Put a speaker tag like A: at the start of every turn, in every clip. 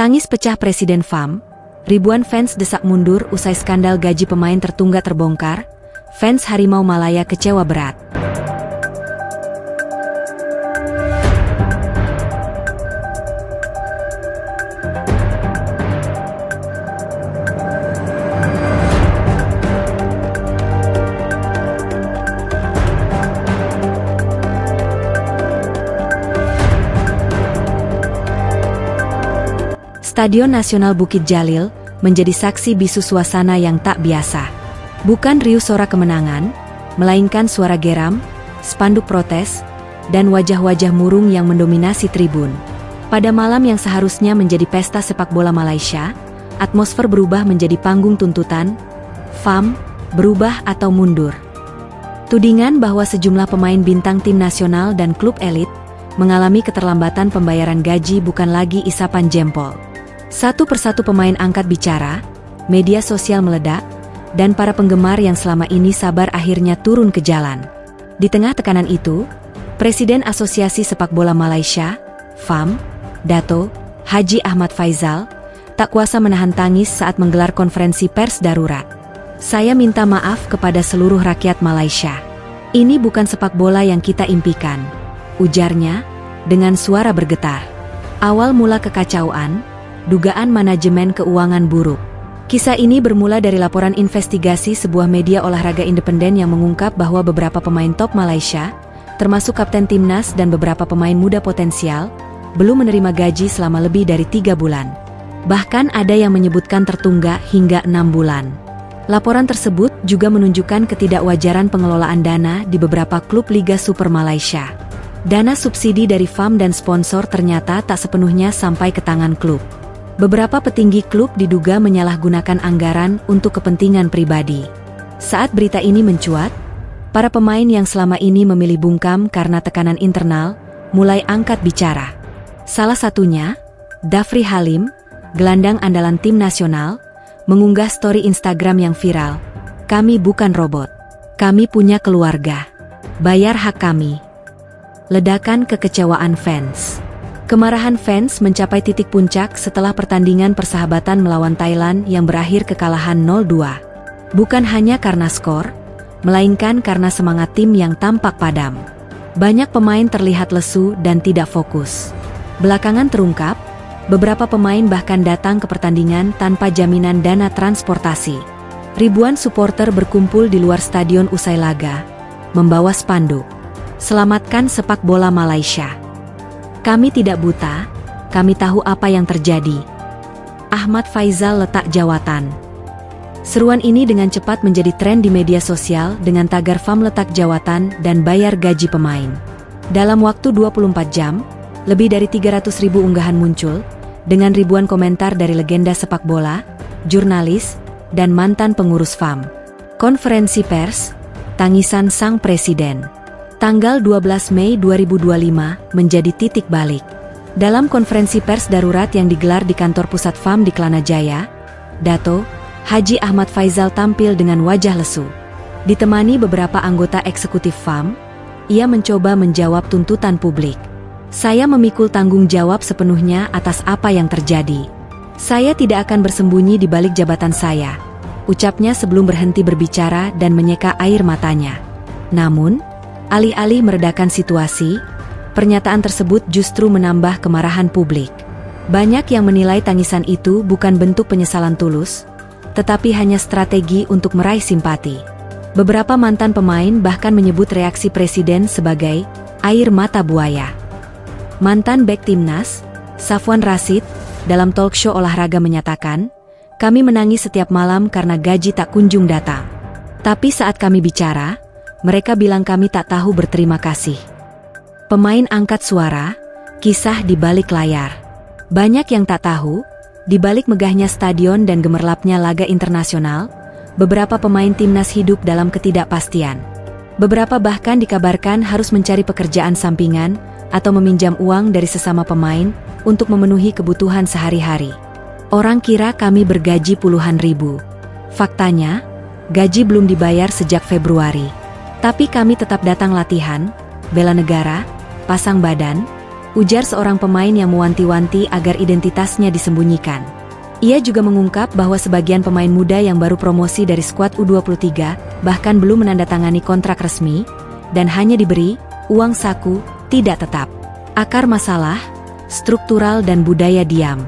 A: Tangis pecah Presiden FAM, ribuan fans desak mundur usai skandal gaji pemain tertunggak terbongkar, fans Harimau Malaya kecewa berat. Stadion Nasional Bukit Jalil menjadi saksi bisu suasana yang tak biasa. Bukan riuh sorak kemenangan, melainkan suara geram, spanduk protes, dan wajah-wajah murung yang mendominasi tribun. Pada malam yang seharusnya menjadi pesta sepak bola Malaysia, atmosfer berubah menjadi panggung tuntutan, FAM, berubah atau mundur. Tudingan bahwa sejumlah pemain bintang tim nasional dan klub elit mengalami keterlambatan pembayaran gaji bukan lagi isapan jempol. Satu persatu pemain angkat bicara, media sosial meledak, dan para penggemar yang selama ini sabar akhirnya turun ke jalan. Di tengah tekanan itu, Presiden Asosiasi Sepak Bola Malaysia, FAM, Dato' Haji Ahmad Faizal, tak kuasa menahan tangis saat menggelar konferensi pers darurat. "Saya minta maaf kepada seluruh rakyat Malaysia. Ini bukan sepak bola yang kita impikan," ujarnya, dengan suara bergetar. Awal mula kekacauan, dugaan manajemen keuangan buruk. Kisah ini bermula dari laporan investigasi sebuah media olahraga independen yang mengungkap bahwa beberapa pemain top Malaysia, termasuk kapten timnas dan beberapa pemain muda potensial, belum menerima gaji selama lebih dari 3 bulan. Bahkan ada yang menyebutkan tertunggak hingga 6 bulan. Laporan tersebut juga menunjukkan ketidakwajaran pengelolaan dana di beberapa klub Liga Super Malaysia. Dana subsidi dari FAM dan sponsor ternyata tak sepenuhnya sampai ke tangan klub. Beberapa petinggi klub diduga menyalahgunakan anggaran untuk kepentingan pribadi. Saat berita ini mencuat, para pemain yang selama ini memilih bungkam karena tekanan internal, mulai angkat bicara. Salah satunya, Dhafri Halim, gelandang andalan tim nasional, mengunggah story Instagram yang viral. "Kami bukan robot. Kami punya keluarga. Bayar hak kami." Ledakan kekecewaan fans. Kemarahan fans mencapai titik puncak setelah pertandingan persahabatan melawan Thailand yang berakhir kekalahan 0-2. Bukan hanya karena skor, melainkan karena semangat tim yang tampak padam. Banyak pemain terlihat lesu dan tidak fokus. Belakangan terungkap, beberapa pemain bahkan datang ke pertandingan tanpa jaminan dana transportasi. Ribuan supporter berkumpul di luar stadion usai laga, membawa spanduk, "Selamatkan sepak bola Malaysia. Kami tidak buta, kami tahu apa yang terjadi." Ahmad Faizal letak jawatan. Seruan ini dengan cepat menjadi tren di media sosial dengan tagar FAM letak jawatan dan bayar gaji pemain. Dalam waktu 24 jam, lebih dari 300.000 unggahan muncul, dengan ribuan komentar dari legenda sepak bola, jurnalis, dan mantan pengurus FAM. Konferensi pers, tangisan sang presiden. Tanggal 12 Mei 2025 menjadi titik balik. Dalam konferensi pers darurat yang digelar di kantor pusat FAM di Kelana Jaya, Dato' Haji Ahmad Faizal tampil dengan wajah lesu. Ditemani beberapa anggota eksekutif FAM, ia mencoba menjawab tuntutan publik. "Saya memikul tanggung jawab sepenuhnya atas apa yang terjadi. Saya tidak akan bersembunyi di balik jabatan saya," ucapnya sebelum berhenti berbicara dan menyeka air matanya. Namun, alih-alih meredakan situasi, pernyataan tersebut justru menambah kemarahan publik. Banyak yang menilai tangisan itu bukan bentuk penyesalan tulus, tetapi hanya strategi untuk meraih simpati. Beberapa mantan pemain bahkan menyebut reaksi presiden sebagai air mata buaya. Mantan bek timnas, Safwan Rashid, dalam talk show olahraga menyatakan, "Kami menangis setiap malam karena gaji tak kunjung datang. Tapi saat kami bicara, mereka bilang kami tak tahu berterima kasih." Pemain angkat suara, kisah di balik layar. Banyak yang tak tahu, di balik megahnya stadion dan gemerlapnya laga internasional, beberapa pemain timnas hidup dalam ketidakpastian. Beberapa bahkan dikabarkan harus mencari pekerjaan sampingan atau meminjam uang dari sesama pemain untuk memenuhi kebutuhan sehari-hari. "Orang kira kami bergaji puluhan ribu. Faktanya, gaji belum dibayar sejak Februari. Tapi kami tetap datang latihan, bela negara, pasang badan, ujar seorang pemain yang mewanti-wanti agar identitasnya disembunyikan. Ia juga mengungkap bahwa sebagian pemain muda yang baru promosi dari skuad U23 bahkan belum menandatangani kontrak resmi dan hanya diberi uang saku tidak tetap. Akar masalah, struktural dan budaya diam.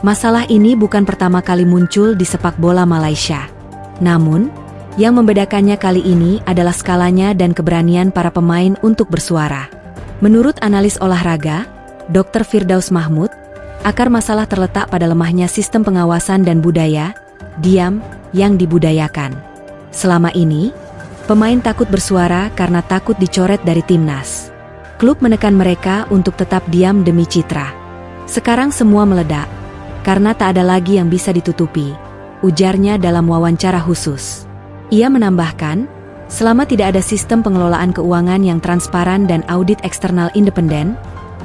A: Masalah ini bukan pertama kali muncul di sepak bola Malaysia. Namun, yang membedakannya kali ini adalah skalanya dan keberanian para pemain untuk bersuara. Menurut analis olahraga, Dr. Firdaus Mahmud, akar masalah terletak pada lemahnya sistem pengawasan dan budaya diam yang dibudayakan. Selama ini, pemain takut bersuara karena takut dicoret dari timnas. Klub menekan mereka untuk tetap diam demi citra. Sekarang semua meledak, karena tak ada lagi yang bisa ditutupi, ujarnya dalam wawancara khusus. Ia menambahkan, selama tidak ada sistem pengelolaan keuangan yang transparan dan audit eksternal independen,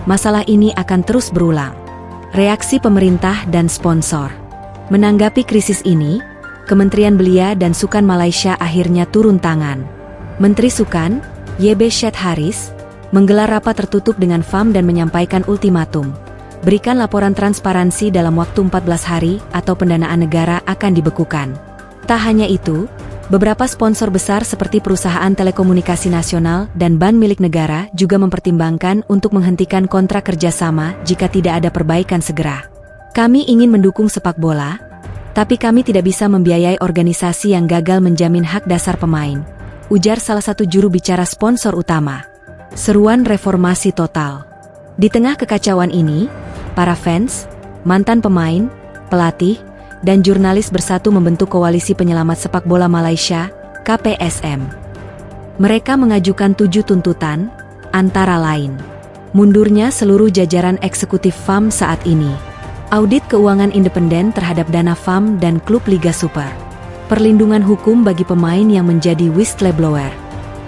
A: masalah ini akan terus berulang. Reaksi pemerintah dan sponsor. Menanggapi krisis ini, Kementerian Belia dan Sukan Malaysia akhirnya turun tangan. Menteri Sukan, YB Syed Haris, menggelar rapat tertutup dengan FAM dan menyampaikan ultimatum. Berikan laporan transparansi dalam waktu 14 hari atau pendanaan negara akan dibekukan. Tak hanya itu, beberapa sponsor besar seperti perusahaan telekomunikasi nasional dan bank milik negara juga mempertimbangkan untuk menghentikan kontrak kerjasama jika tidak ada perbaikan segera. Kami ingin mendukung sepak bola, tapi kami tidak bisa membiayai organisasi yang gagal menjamin hak dasar pemain, ujar salah satu juru bicara sponsor utama. Seruan reformasi total. Di tengah kekacauan ini, para fans, mantan pemain, pelatih, dan jurnalis bersatu membentuk Koalisi Penyelamat Sepak Bola Malaysia, KPSM. Mereka mengajukan 7 tuntutan, antara lain, mundurnya seluruh jajaran eksekutif FAM saat ini, audit keuangan independen terhadap dana FAM dan klub Liga Super, perlindungan hukum bagi pemain yang menjadi whistleblower,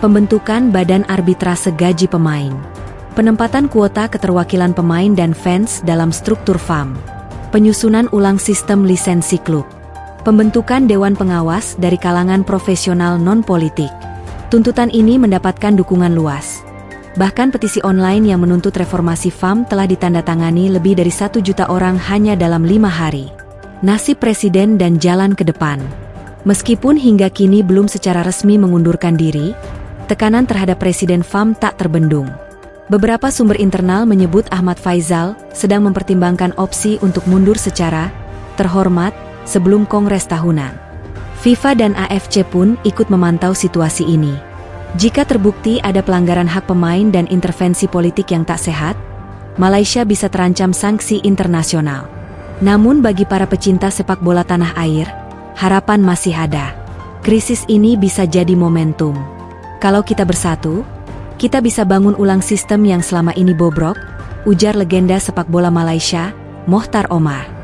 A: pembentukan badan arbitrase gaji pemain, penempatan kuota keterwakilan pemain dan fans dalam struktur FAM, penyusunan ulang sistem lisensi klub, pembentukan dewan pengawas dari kalangan profesional non-politik. Tuntutan ini mendapatkan dukungan luas. Bahkan petisi online yang menuntut reformasi FAM telah ditandatangani lebih dari 1 juta orang hanya dalam 5 hari. Nasib presiden dan jalan ke depan. Meskipun hingga kini belum secara resmi mengundurkan diri, tekanan terhadap presiden FAM tak terbendung. Beberapa sumber internal menyebut Ahmad Faizal sedang mempertimbangkan opsi untuk mundur secara terhormat sebelum Kongres Tahunan. FIFA dan AFC pun ikut memantau situasi ini. Jika terbukti ada pelanggaran hak pemain dan intervensi politik yang tak sehat, Malaysia bisa terancam sanksi internasional. Namun bagi para pecinta sepak bola tanah air, harapan masih ada. Krisis ini bisa jadi momentum. Kalau kita bersatu, kita bisa bangun ulang sistem yang selama ini bobrok, ujar legenda sepak bola Malaysia, Mohtar Omar.